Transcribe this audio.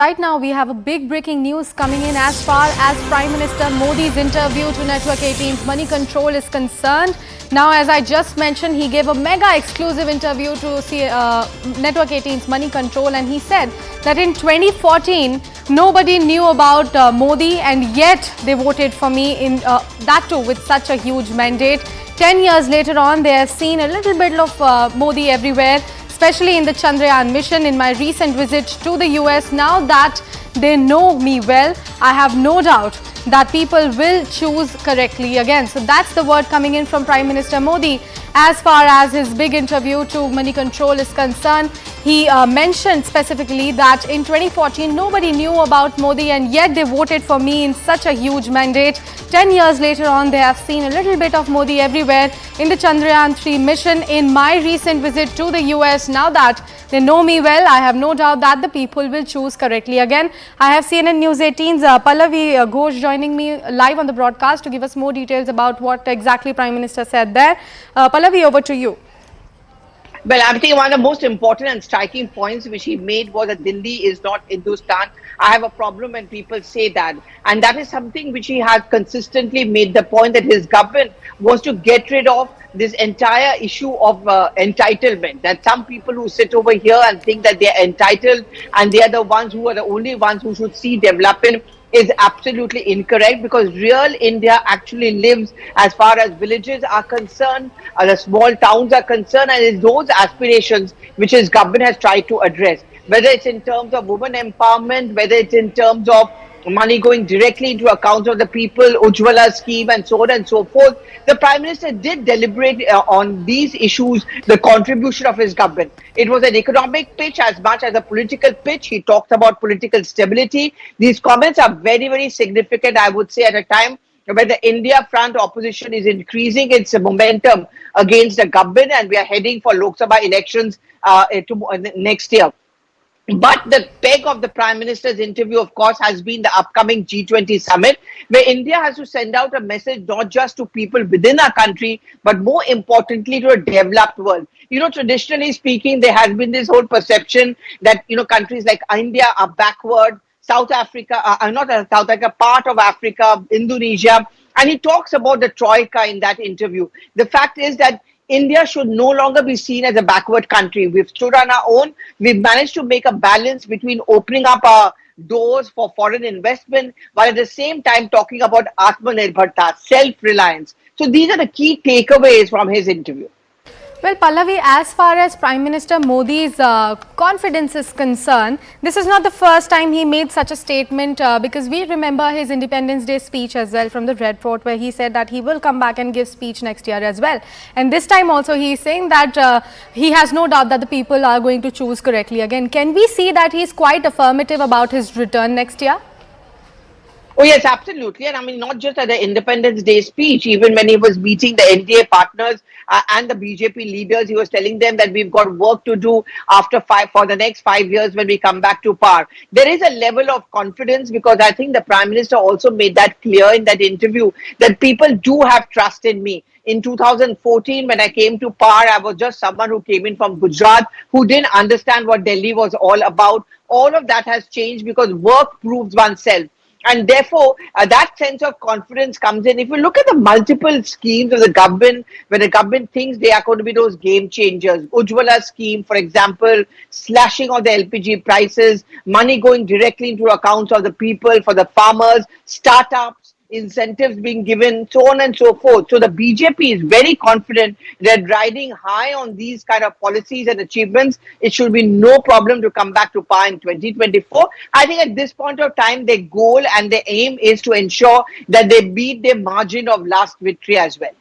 Right now, we have a big breaking news coming in as far as Prime Minister Modi's interview to Network 18's Money Control is concerned. Now, as I just mentioned, he gave a mega exclusive interview to Network 18's Money Control, and he said that in 2014, nobody knew about Modi, and yet they voted for me, in that too with such a huge mandate. 10 years later on, they have seen a little bit of Modi everywhere, especially in the Chandrayaan mission. In my recent visit to the US, now that they know me well, I have no doubt that people will choose correctly again. So that's the word coming in from Prime Minister Modi. As far as his big interview to Money Control is concerned, he mentioned specifically that in 2014 nobody knew about Modi, and yet they voted for me in such a huge mandate. 10 years later on, they have seen a little bit of Modi everywhere in the Chandrayaan 3 mission. In my recent visit to the US, now that they know me well, I have no doubt that the people will choose correctly again. I have CNN News 18's Pallavi Ghosh joining me live on the broadcast to give us more details about what exactly Prime Minister said there. Pallavi, over to you. Well, I think one of the most important and striking points which he made was that Delhi is not Hindustan. I have a problem when people say that. And that is something which he has consistently made the point that his government wants to get rid of this entire issue of entitlement. That some people who sit over here and think that they are entitled and they are the ones who are the only ones who should see development is absolutely incorrect, because real India actually lives as far as villages are concerned, the small towns are concerned, and it's those aspirations which his government has tried to address, whether it's in terms of women empowerment, whether it's in terms of money going directly into accounts of the people, Ujjwala scheme, and so on and so forth. The Prime Minister did deliberate on these issues, the contribution of his government. It was an economic pitch as much as a political pitch. He talked about political stability. These comments are very, very significant, I would say, at a time where the India front opposition is increasing its momentum against the government, and we are heading for Lok Sabha elections next year. But the peg of the Prime Minister's interview, of course, has been the upcoming G20 summit, where India has to send out a message not just to people within our country, but more importantly to a developed world. Traditionally speaking, there has been this whole perception that, countries like India are backward, South Africa, not South Africa, part of Africa, Indonesia. And he talks about the troika in that interview. The fact is that India should no longer be seen as a backward country. We've stood on our own. We've managed to make a balance between opening up our doors for foreign investment, while at the same time talking about Atmanirbharta, self-reliance. So these are the key takeaways from his interview. Well, Pallavi, as far as Prime Minister Modi's confidence is concerned, this is not the first time he made such a statement, because we remember his Independence Day speech as well from the Red Fort, where he said that he will come back and give speech next year as well. And this time also he is saying that he has no doubt that the people are going to choose correctly again. Can we see that he is quite affirmative about his return next year? Oh, yes, absolutely. And I mean, not just at the Independence Day speech, even when he was meeting the NDA partners and the BJP leaders, he was telling them that we've got work to do for the next 5 years when we come back to power. There is a level of confidence, because I think the Prime Minister also made that clear in that interview that people do have trust in me. In 2014, when I came to power, I was just someone who came in from Gujarat, who didn't understand what Delhi was all about. All of that has changed because work proves oneself. And therefore, that sense of confidence comes in. If you look at the multiple schemes of the government, when the government thinks they are going to be those game changers, Ujjwala scheme, for example, slashing of the LPG prices, money going directly into accounts of the people, for the farmers, startups, incentives being given, so on and so forth. So the BJP is very confident that riding high on these kind of policies and achievements, it should be no problem to come back to power in 2024. I think at this point of time, their goal and their aim is to ensure that they beat their margin of last victory as well.